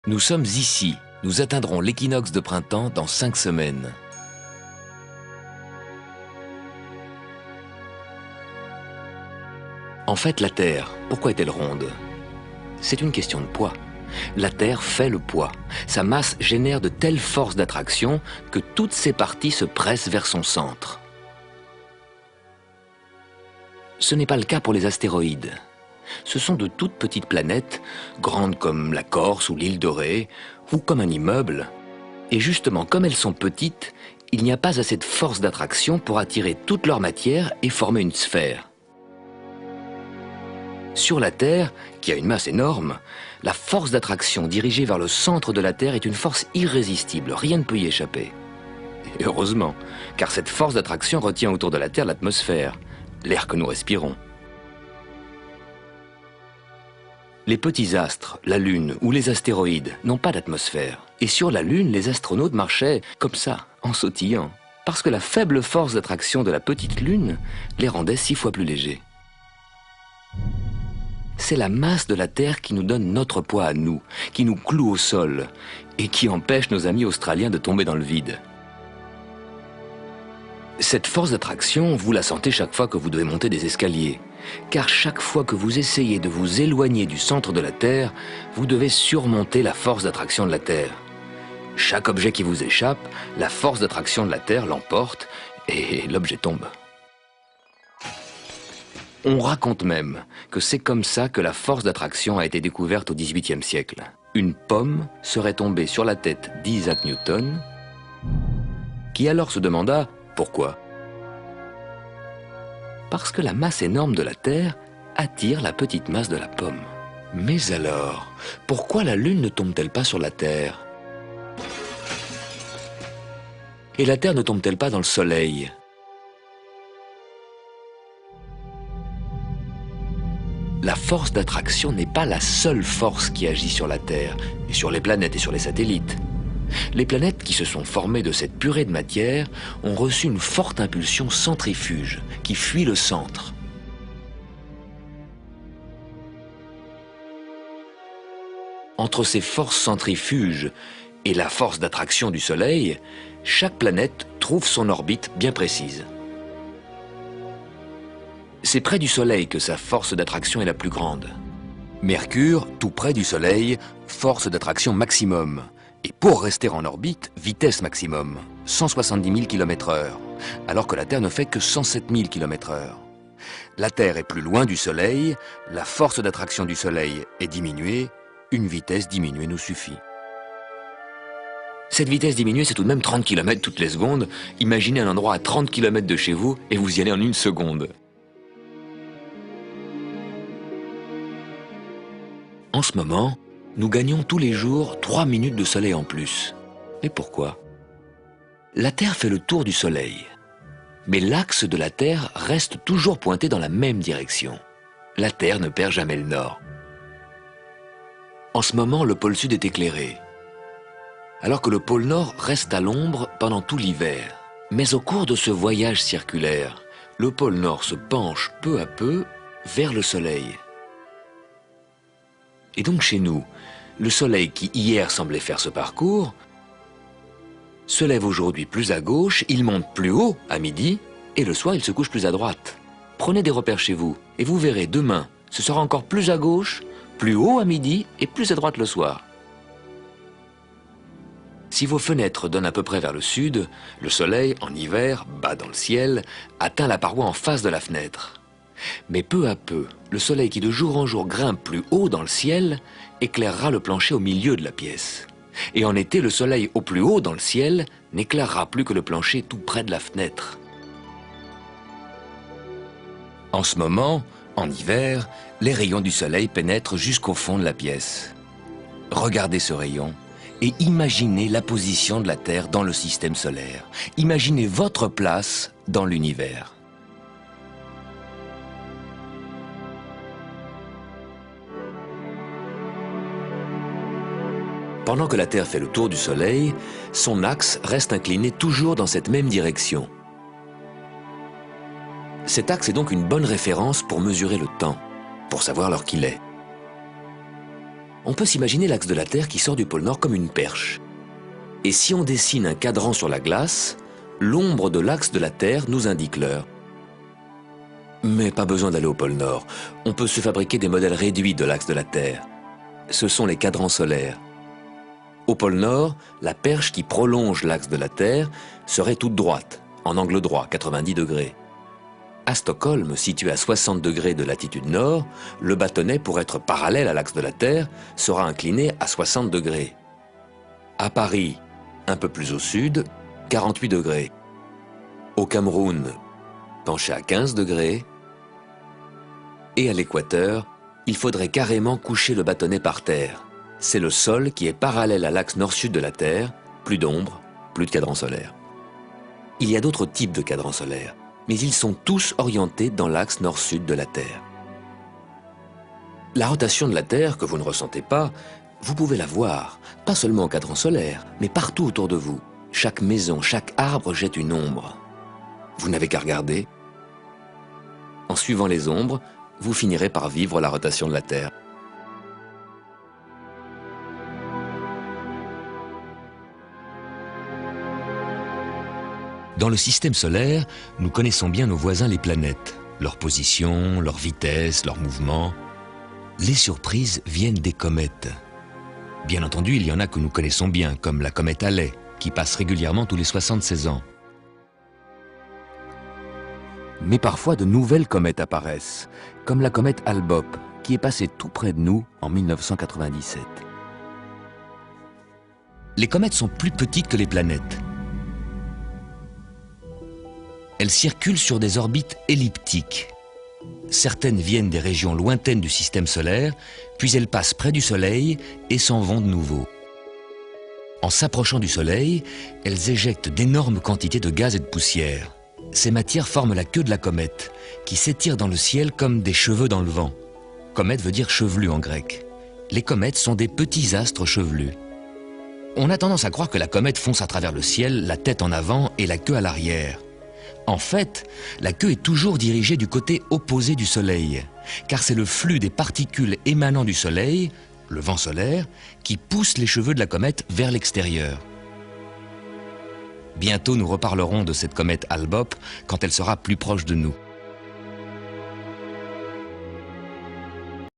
Nous sommes ici. Nous atteindrons l'équinoxe de printemps dans 5 semaines. En fait, la Terre, pourquoi est-elle ronde? C'est une question de poids. La Terre fait le poids. Sa masse génère de telles forces d'attraction que toutes ses parties se pressent vers son centre. Ce n'est pas le cas pour les astéroïdes. Ce sont de toutes petites planètes, grandes comme la Corse ou l'île Dorée, ou comme un immeuble. Et justement, comme elles sont petites, il n'y a pas assez de force d'attraction pour attirer toute leur matière et former une sphère. Sur la Terre, qui a une masse énorme, la force d'attraction dirigée vers le centre de la Terre est une force irrésistible, rien ne peut y échapper. Et heureusement, car cette force d'attraction retient autour de la Terre l'atmosphère, l'air que nous respirons. Les petits astres, la Lune ou les astéroïdes n'ont pas d'atmosphère. Et sur la Lune, les astronautes marchaient comme ça, en sautillant, parce que la faible force d'attraction de la petite Lune les rendait 6 fois plus légers. C'est la masse de la Terre qui nous donne notre poids à nous, qui nous cloue au sol et qui empêche nos amis australiens de tomber dans le vide. Cette force d'attraction, vous la sentez chaque fois que vous devez monter des escaliers, car chaque fois que vous essayez de vous éloigner du centre de la Terre, vous devez surmonter la force d'attraction de la Terre. Chaque objet qui vous échappe, la force d'attraction de la Terre l'emporte et l'objet tombe. On raconte même que c'est comme ça que la force d'attraction a été découverte au XVIIIe siècle. Une pomme serait tombée sur la tête d'Isaac Newton, qui alors se demanda pourquoi. Parce que la masse énorme de la Terre attire la petite masse de la pomme. Mais alors, pourquoi la Lune ne tombe-t-elle pas sur la Terre? Et la Terre ne tombe-t-elle pas dans le Soleil? La force d'attraction n'est pas la seule force qui agit sur la Terre, et sur les planètes et sur les satellites. Les planètes qui se sont formées de cette purée de matière ont reçu une forte impulsion centrifuge qui fuit le centre. Entre ces forces centrifuges et la force d'attraction du Soleil, chaque planète trouve son orbite bien précise. C'est près du Soleil que sa force d'attraction est la plus grande. Mercure, tout près du Soleil, force d'attraction maximum. Et pour rester en orbite, vitesse maximum, 170 000 km/h, alors que la Terre ne fait que 107 000 km/h. La Terre est plus loin du Soleil, la force d'attraction du Soleil est diminuée, une vitesse diminuée nous suffit. Cette vitesse diminuée, c'est tout de même 30 km toutes les secondes. Imaginez un endroit à 30 km de chez vous et vous y allez en 1 seconde. En ce moment, nous gagnons tous les jours 3 minutes de soleil en plus. Et pourquoi? La Terre fait le tour du Soleil. Mais l'axe de la Terre reste toujours pointé dans la même direction. La Terre ne perd jamais le nord. En ce moment, le pôle sud est éclairé, alors que le pôle nord reste à l'ombre pendant tout l'hiver. Mais au cours de ce voyage circulaire, le pôle nord se penche peu à peu vers le Soleil. Et donc chez nous, le Soleil qui hier semblait faire ce parcours se lève aujourd'hui plus à gauche, il monte plus haut à midi et le soir il se couche plus à droite. Prenez des repères chez vous et vous verrez demain, ce sera encore plus à gauche, plus haut à midi et plus à droite le soir. Si vos fenêtres donnent à peu près vers le sud, le Soleil, en hiver, bas dans le ciel, atteint la paroi en face de la fenêtre. Mais peu à peu, le Soleil qui de jour en jour grimpe plus haut dans le ciel éclairera le plancher au milieu de la pièce. Et en été, le Soleil au plus haut dans le ciel n'éclairera plus que le plancher tout près de la fenêtre. En ce moment, en hiver, les rayons du Soleil pénètrent jusqu'au fond de la pièce. Regardez ce rayon et imaginez la position de la Terre dans le système solaire. Imaginez votre place dans l'univers. Pendant que la Terre fait le tour du Soleil, son axe reste incliné toujours dans cette même direction. Cet axe est donc une bonne référence pour mesurer le temps, pour savoir l'heure qu'il est. On peut s'imaginer l'axe de la Terre qui sort du pôle Nord comme une perche. Et si on dessine un cadran sur la glace, l'ombre de l'axe de la Terre nous indique l'heure. Mais pas besoin d'aller au pôle Nord. On peut se fabriquer des modèles réduits de l'axe de la Terre. Ce sont les cadrans solaires. Au pôle Nord, la perche qui prolonge l'axe de la Terre serait toute droite, en angle droit, 90 degrés. À Stockholm, situé à 60 degrés de latitude nord, le bâtonnet, pour être parallèle à l'axe de la Terre, sera incliné à 60 degrés. À Paris, un peu plus au sud, 48 degrés. Au Cameroun, penché à 15 degrés. Et à l'équateur, il faudrait carrément coucher le bâtonnet par terre. C'est le sol qui est parallèle à l'axe nord-sud de la Terre, plus d'ombre, plus de cadran solaire. Il y a d'autres types de cadrans solaires, mais ils sont tous orientés dans l'axe nord-sud de la Terre. La rotation de la Terre, que vous ne ressentez pas, vous pouvez la voir, pas seulement au cadran solaire, mais partout autour de vous. Chaque maison, chaque arbre jette une ombre. Vous n'avez qu'à regarder. En suivant les ombres, vous finirez par vivre la rotation de la Terre. Dans le système solaire, nous connaissons bien nos voisins les planètes, leur position, leur vitesse, leur mouvement. Les surprises viennent des comètes. Bien entendu, il y en a que nous connaissons bien, comme la comète Halley, qui passe régulièrement tous les 76 ans. Mais parfois de nouvelles comètes apparaissent, comme la comète Hale-Bopp, qui est passée tout près de nous en 1997. Les comètes sont plus petites que les planètes. Elles circulent sur des orbites elliptiques. Certaines viennent des régions lointaines du système solaire, puis elles passent près du Soleil et s'en vont de nouveau. En s'approchant du Soleil, elles éjectent d'énormes quantités de gaz et de poussière. Ces matières forment la queue de la comète, qui s'étire dans le ciel comme des cheveux dans le vent. Comète veut dire chevelu en grec. Les comètes sont des petits astres chevelus. On a tendance à croire que la comète fonce à travers le ciel, la tête en avant et la queue à l'arrière. En fait, la queue est toujours dirigée du côté opposé du Soleil, car c'est le flux des particules émanant du Soleil, le vent solaire, qui pousse les cheveux de la comète vers l'extérieur. Bientôt, nous reparlerons de cette comète Hale-Bopp quand elle sera plus proche de nous.